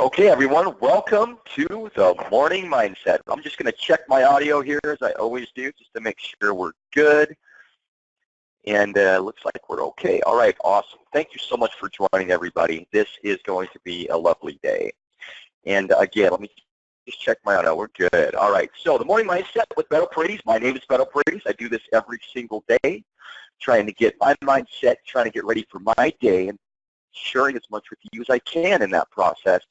Okay, everyone, welcome to the Morning Mindset. I'm just going to check my audio here, as I always do, just to make sure we're good. And looks like we're okay. All right, awesome. Thank you so much for joining, everybody. This is going to be a lovely day. And again, let me just check my audio. We're good. All right, so the Morning Mindset with Beto Paredes. My name is Beto Paredes. I do this every single day, trying to get my mindset, trying to get ready for my day, and sharing as much with you as I can in that process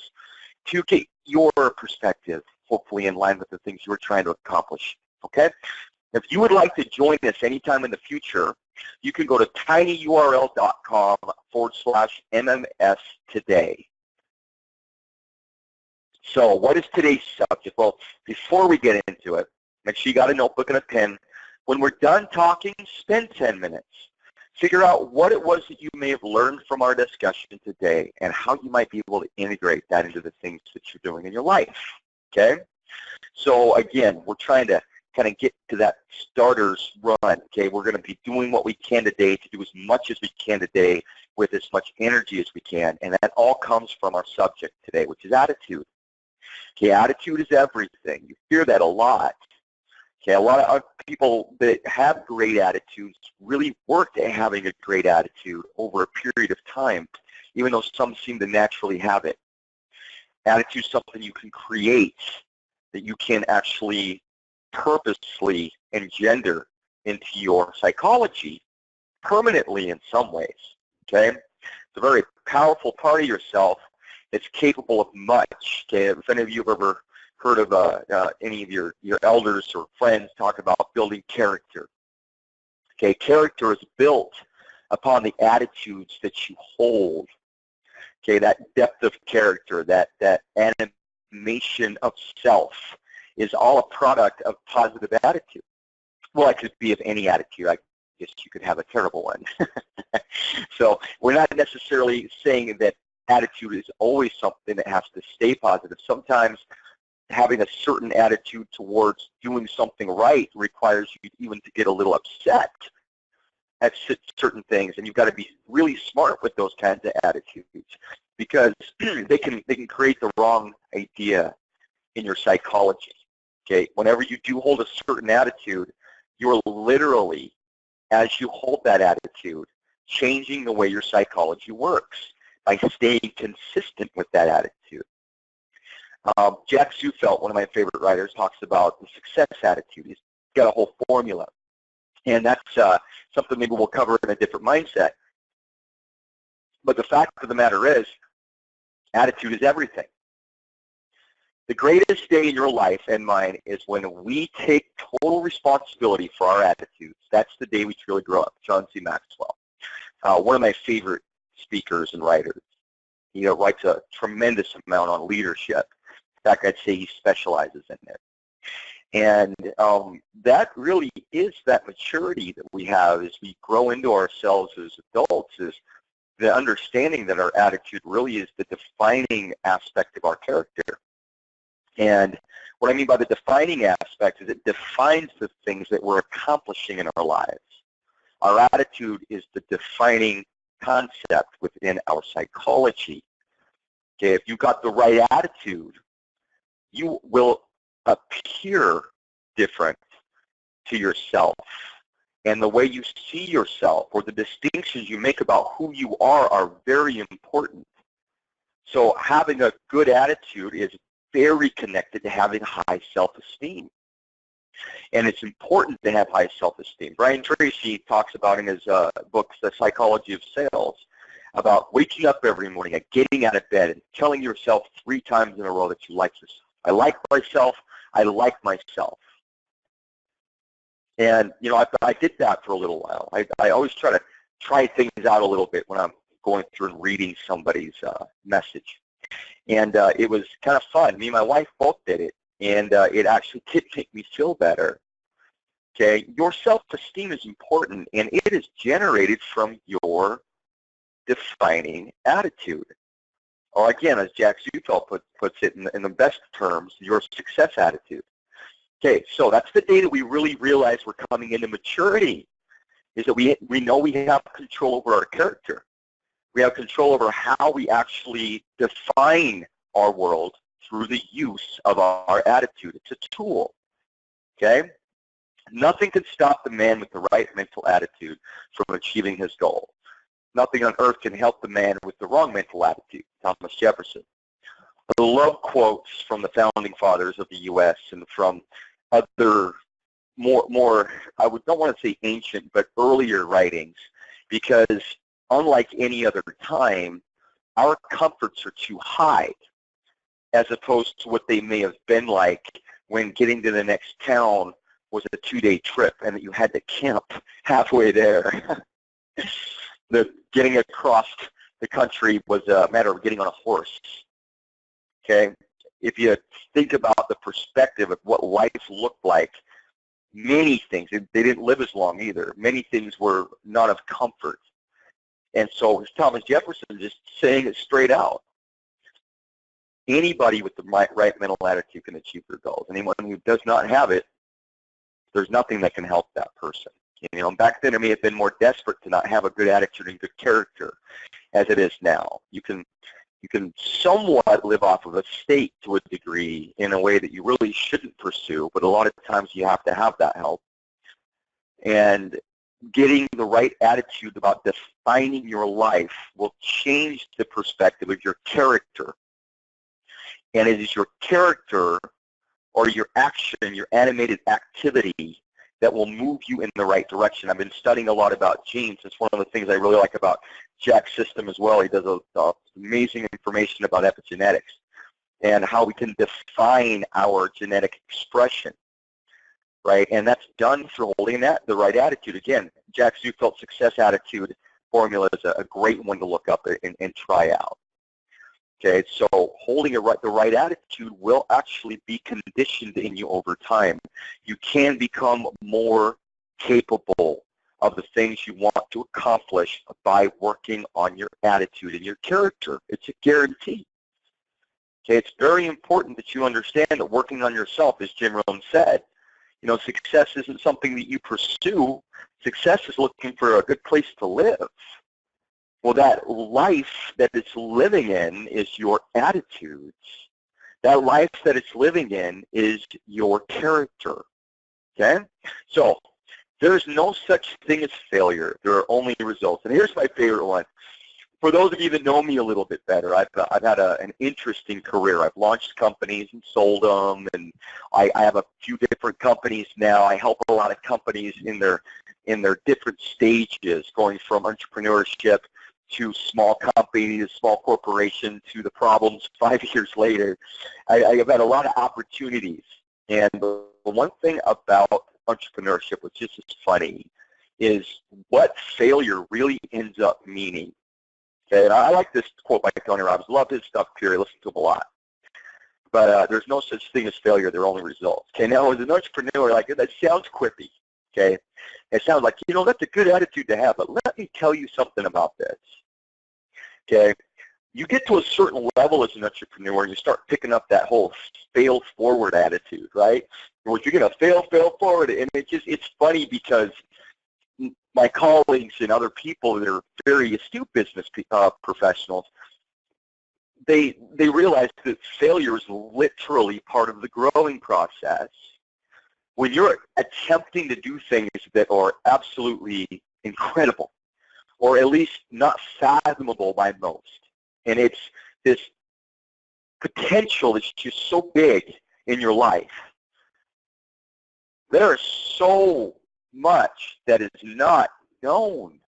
to get your perspective, hopefully in line with the things you're trying to accomplish, okay? If you would like to join us anytime in the future, you can go to tinyurl.com/MMS today. So what is today's subject? Well, before we get into it, make sure you got a notebook and a pen. When we're done talking, spend 10 minutes. Figure out what it was that you may have learned from our discussion today and how you might be able to integrate that into the things that you're doing in your life, okay? So again, we're trying to kind of get to that starter's run, okay? We're going to be doing what we can today to do as much as we can today with as much energy as we can, and that all comes from our subject today, which is attitude. Okay, attitude is everything. You hear that a lot. Okay, a lot of people that have great attitudes really work at having a great attitude over a period of time, even though some seem to naturally have it. Attitude is something you can create, that you can actually purposely engender into your psychology permanently in some ways, okay? It's a very powerful part of yourself that's capable of much, okay? If any of you have ever heard of any of your elders or friends talk about building character. Okay, character is built upon the attitudes that you hold. Okay, that depth of character, that animation of self is all a product of positive attitude. Well, it could be of any attitude. I guess you could have a terrible one. So we're not necessarily saying that attitude is always something that has to stay positive. Sometimes having a certain attitude towards doing something right requires you even to get a little upset at certain things, and you've got to be really smart with those kinds of attitudes because they can create the wrong idea in your psychology. Okay, whenever you do hold a certain attitude, you're literally, as you hold that attitude, changing the way your psychology works by staying consistent with that attitude. Jack Zufelt, one of my favorite writers, talks about the success attitude. He's got a whole formula, and that's something maybe we'll cover in a different mindset. But the fact of the matter is, attitude is everything. The greatest day in your life and mine is when we take total responsibility for our attitudes. That's the day we truly grow up. John C. Maxwell, one of my favorite speakers and writers. He writes a tremendous amount on leadership. In fact, I'd say he specializes in it. And that really is that maturity that we have as we grow into ourselves as adults, is the understanding that our attitude really is the defining aspect of our character. And what I mean by the defining aspect is it defines the things that we're accomplishing in our lives. Our attitude is the defining concept within our psychology. Okay, if you've got the right attitude, you will appear different to yourself. And the way you see yourself or the distinctions you make about who you are very important. So having a good attitude is very connected to having high self-esteem. And it's important to have high self-esteem. Brian Tracy talks about in his book, The Psychology of Sales, about waking up every morning and getting out of bed and telling yourself 3 times in a row that you like yourself. I like myself. I like myself. And, you know, I did that for a little while. I always try things out a little bit when I'm going through and reading somebody's message. And it was kind of fun. Me and my wife both did it. And it actually did make me feel better. Okay, your self-esteem is important, and it is generated from your defining attitude. Or again, as Jack Zufelt puts it in the best terms, your success attitude. Okay, so that's the day that we really realize we're coming into maturity, is that we know we have control over our character. We have control over how we actually define our world through the use of our attitude. It's a tool, okay? Nothing can stop the man with the right mental attitude from achieving his goal. Nothing on earth can help the man with the wrong mental attitude, Thomas Jefferson. I love quotes from the founding fathers of the U.S. and from other more I don't want to say ancient, but earlier writings, because unlike any other time, our comforts are too high as opposed to what they may have been like when getting to the next town was a 2-day trip and that you had to camp halfway there. The getting across the country was a matter of getting on a horse. Okay? If you think about the perspective of what life looked like, many things, they didn't live as long either. Many things were not of comfort. And so Thomas Jefferson just saying it straight out. Anybody with the right mental attitude can achieve their goals. Anyone who does not have it, there's nothing that can help that person. You know, back then it may have been more desperate to not have a good attitude and good character as it is now. You can somewhat live off of a state to a degree in a way that you really shouldn't pursue, but a lot of times you have to have that help. And getting the right attitude about defining your life will change the perspective of your character. And it is your character or your action, your animated activity that will move you in the right direction. I've been studying a lot about genes. It's one of the things I really like about Jack's system as well. He does amazing information about epigenetics and how we can define our genetic expression, right? And that's done through holding the right attitude. Again, Jack Zuffeld's success attitude formula is a great one to look up and try out. Okay, so holding the right attitude will actually be conditioned in you over time. You can become more capable of the things you want to accomplish by working on your attitude and your character. It's a guarantee. Okay, it's very important that you understand that working on yourself, as Jim Rohn said, you know, success isn't something that you pursue. Success is looking for a good place to live. Well, that life that it's living in is your attitudes. That life that it's living in is your character, okay? So there's no such thing as failure. There are only results. And here's my favorite one. For those of you that know me a little bit better, I've had an interesting career. I've launched companies and sold them, and I have a few different companies now. I help a lot of companies in their different stages, going from entrepreneurship to small company, to small corporation, to the problems 5 years later. I've had a lot of opportunities. And the one thing about entrepreneurship, which is just funny, is what failure really ends up meaning. Okay, and I like this quote by Tony Robbins. Love his stuff, period. Listen to him a lot. But there's no such thing as failure. There are only results. Okay, now as an entrepreneur, like that sounds quippy. Okay, it sounds like, you know, that's a good attitude to have, but let me tell you something about this. Okay, you get to a certain level as an entrepreneur and you start picking up that whole fail forward attitude, right? Where you're going to fail forward. And it's funny because my colleagues and other people that are very astute business professionals, they realize that failure is literally part of the growing process. When you're attempting to do things that are absolutely incredible, or at least not fathomable by most, and it's this potential that's just so big in your life, there is so much that is not known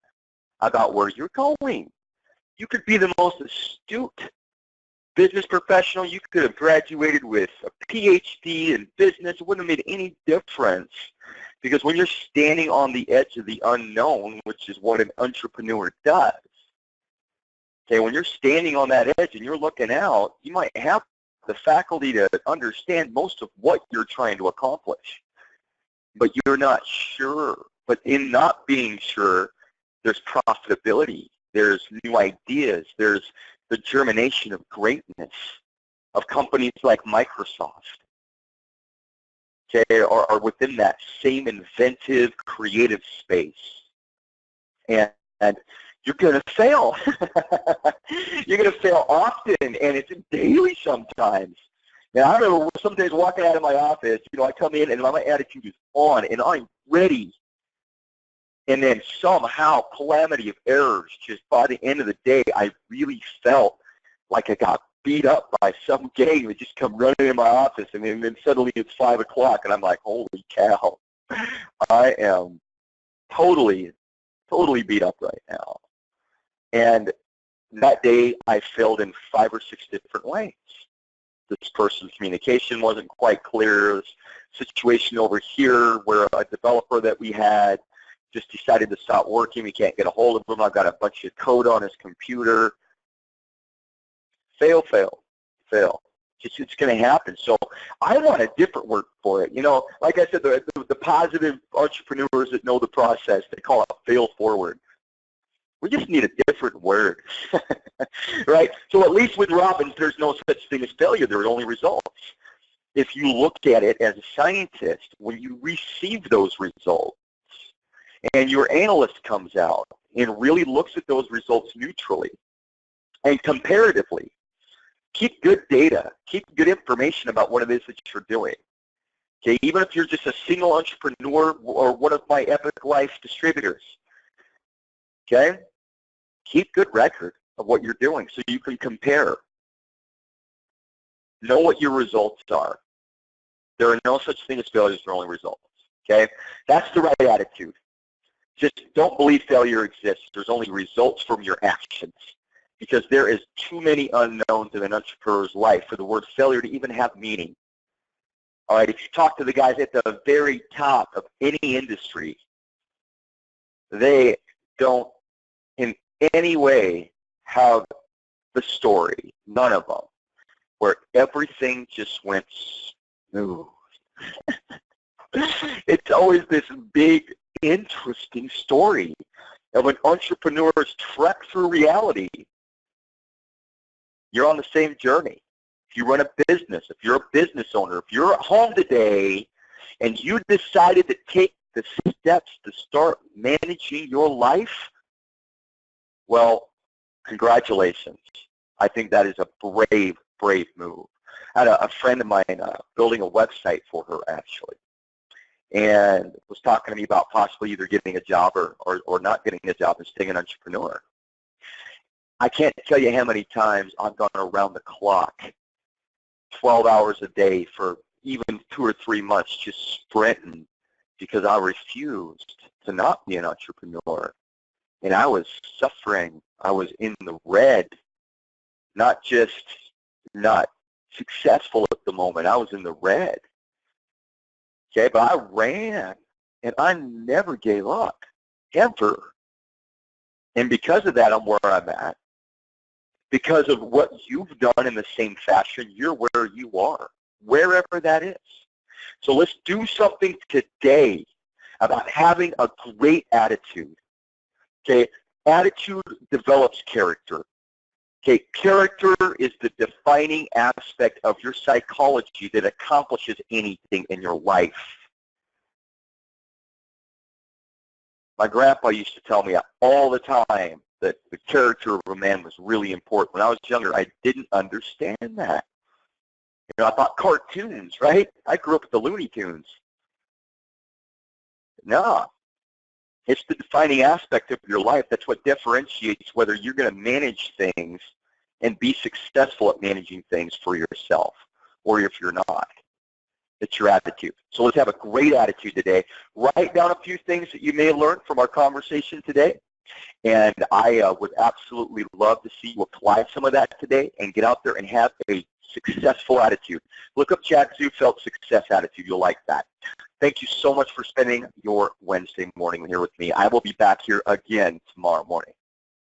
about where you're going. You could be the most astute business professional. You could have graduated with a PhD in business. It wouldn't have made any difference, because when you're standing on the edge of the unknown, which is what an entrepreneur does, okay, when you're standing on that edge and you're looking out, you might have the faculty to understand most of what you're trying to accomplish, but you're not sure. But in not being sure, there's profitability, there's new ideas, there's the germination of greatness of companies like Microsoft, okay, are within that same inventive, creative space. And you're going to fail. You're going to fail often, and it's daily sometimes. And I remember some days walking out of my office, I come in and my attitude is on, and I'm ready. And then somehow, calamity of errors, just by the end of the day, I really felt like I got beat up by some gang that just come running in my office, and then suddenly it's 5 o'clock, and I'm like, holy cow, I am totally beat up right now. And that day, I failed in 5 or 6 different ways. This person's communication wasn't quite clear. This situation over here where a developer that we had just decided to stop working. We can't get a hold of him. I've got a bunch of code on his computer. Fail. It's going to happen. So I want a different word for it. Like I said, the positive entrepreneurs that know the process, they call it fail forward. We just need a different word, right? So at least with Robbins, there's no such thing as failure. There are only results. If you look at it as a scientist, when you receive those results and your analyst comes out and really looks at those results neutrally and comparatively, keep good data, keep good information about what it is that you're doing. Okay, even if you're just a single entrepreneur or one of my Epic Life distributors, okay? Keep good record of what you're doing so you can compare. Know what your results are. There are no such thing as failures, there are only results, okay? That's the right attitude. Just don't believe failure exists. There's only results from your actions, because there is too many unknowns in an entrepreneur's life for the word failure to even have meaning. All right, if you talk to the guys at the very top of any industry, they don't in any way have the story, none of them, where everything just went smooth. It's always this big, interesting story of an entrepreneur's trek through reality. You're on the same journey. If you run a business, if you're a business owner, if you're at home today and you decided to take the steps to start managing your life, well, congratulations. I think that is a brave, brave move. I had a friend of mine building a website for her, actually, and was talking to me about possibly either getting a job or not getting a job and staying an entrepreneur. I can't tell you how many times I've gone around the clock, 12 hours a day for even 2 or 3 months, just sprinting because I refused to not be an entrepreneur. And I was suffering. I was in the red, not just not successful at the moment. I was in the red. Okay, but I ran, and I never gave up, ever. And because of that, I'm where I'm at. Because of what you've done in the same fashion, you're where you are, wherever that is. So let's do something today about having a great attitude. Okay, attitude develops character. Okay, character is the defining aspect of your psychology that accomplishes anything in your life. My grandpa used to tell me all the time that the character of a man was really important. When I was younger, I didn't understand that. I thought cartoons, right? I grew up with the Looney Tunes. No. It's the defining aspect of your life. That's what differentiates whether you're going to manage things and be successful at managing things for yourself, or if you're not. It's your attitude. So let's have a great attitude today. Write down a few things that you may have learned from our conversation today. And I would absolutely love to see you apply some of that today and get out there and have a successful attitude. Look up Chad Zufeld Success Attitude. You'll like that. Thank you so much for spending your Wednesday morning here with me. I will be back here again tomorrow morning.